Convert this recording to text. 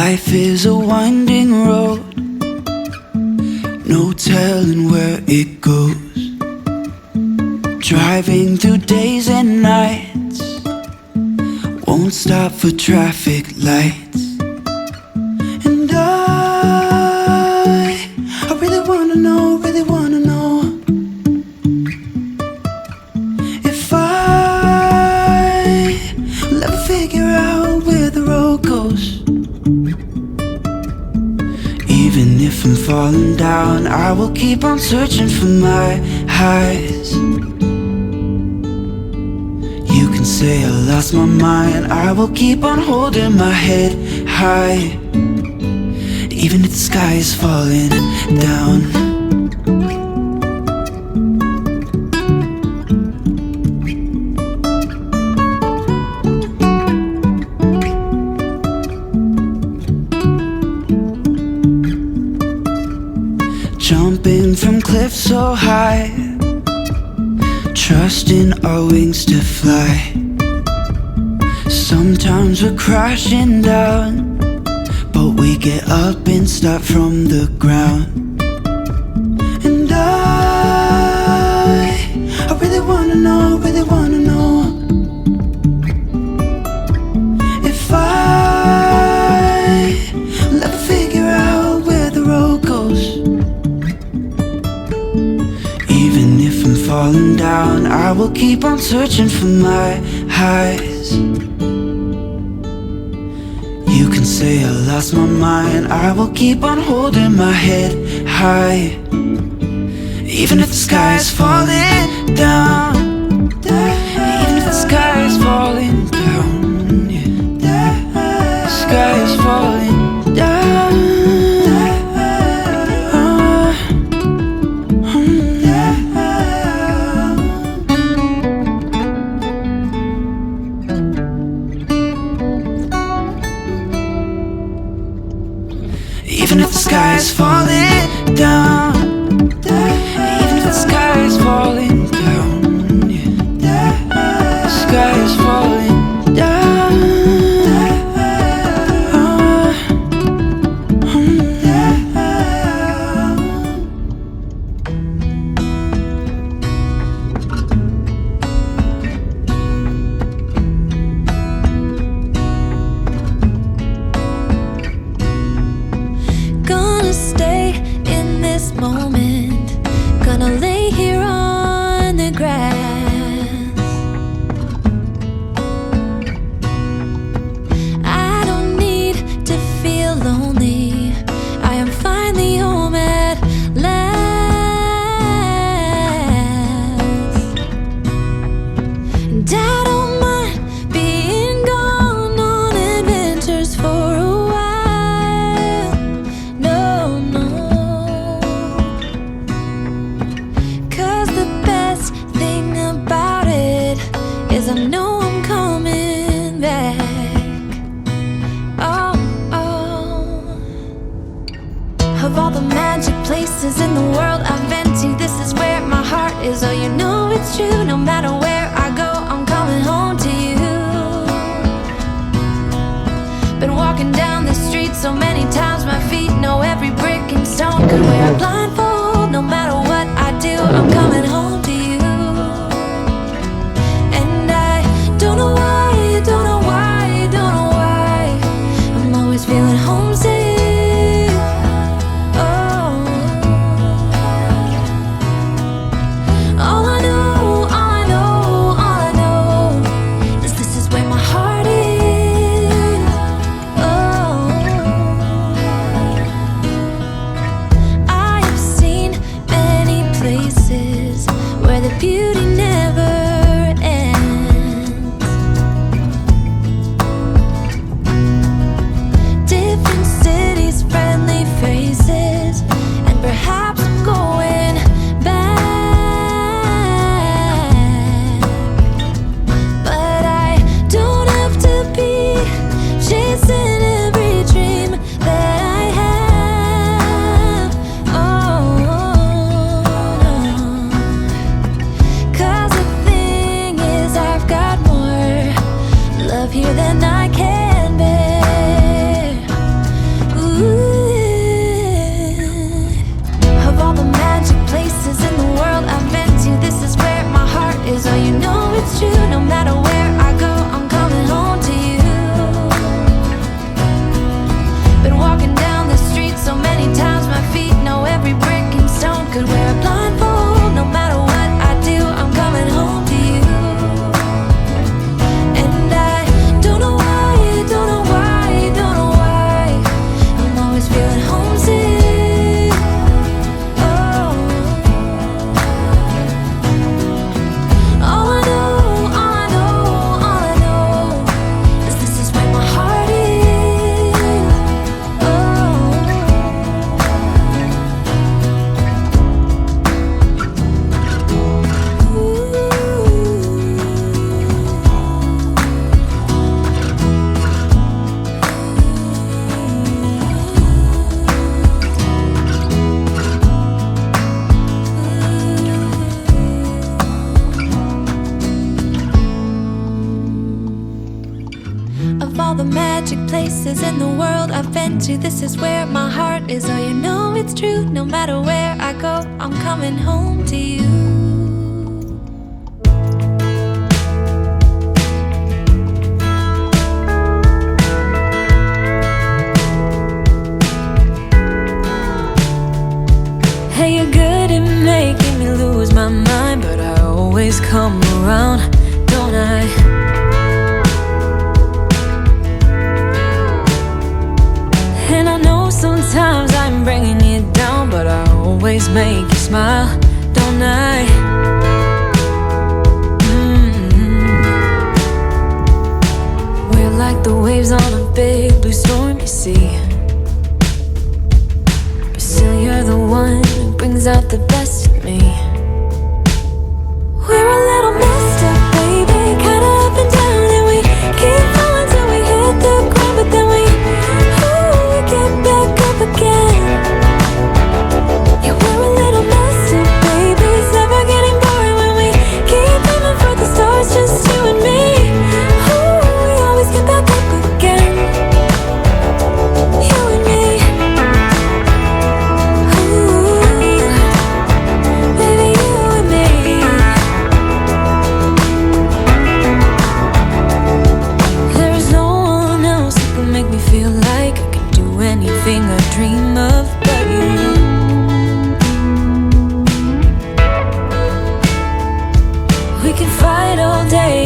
Life is a winding road, no telling where it goes. Driving through days and nights, won't stop for traffic lights. And I really wanna know, if I'll ever figure out where the road goes. Even if I'm falling down, I will keep on searching for my highs. You can say I lost my mind, I will keep on holding my head high. Even if the sky is falling down. Jumping from cliffs so high, trusting our wings to fly. Sometimes we're crashing down, but we get up and start from the ground. And I really wanna know, if I'll ever figure out where the road goes. Even if I'm falling down, I will keep on searching for my highs. You can say I lost my mind, I will keep on holding my head high. Even if the sky is falling down, even if the sky is falling down, yeah. The sky is falling down. Even if the sky is falling down, even if the sky is falling down, yeah. The sky is falling down. Gonna stay in this moment, gonna lay here on the grass. I don't need to feel lonely, I am finally home at last. And I don't mind being gone on adventures for a while. No, no. 'Cause the best thing about it is I know I'm coming back. Oh, oh. Of all the magic places in the world I've been to, this is where my heart is. Oh, you know it's true. No matter where I go, I'm coming home to you. Been walking down the street so many times, my feet know every brick and stone. Could wear a blindfold, no matter what I do, I'm coming home to you. And I don't know why, don't know why, don't know why, I'm always feeling homesick. Oh, all I know, all I know, all I know is this is where my heart is. Oh, I have the magic places in the world I've been to. This is where my heart is. Oh, you know it's true. No matter where I go, I'm coming home to you. Hey, you're good at making me lose my mind, but I always come around, don't I? And I know sometimes I'm bringing you down, but I always make you smile, don't I? We're like the waves on a big blue storm, you see. But still you're the one who brings out the best in me. We're a little messed up, baby, kinda up and down, and we keep falling till we hit the ground, but then we get back up again. Yeah, we're a little messed up, baby, it's never getting boring when we keep aiming for the stars, just you and me. Ooh, we always get back up again. You and me. Ooh, baby, you and me. There is no one else who can make me feel like I can do anything I dream of but you. We can fight all day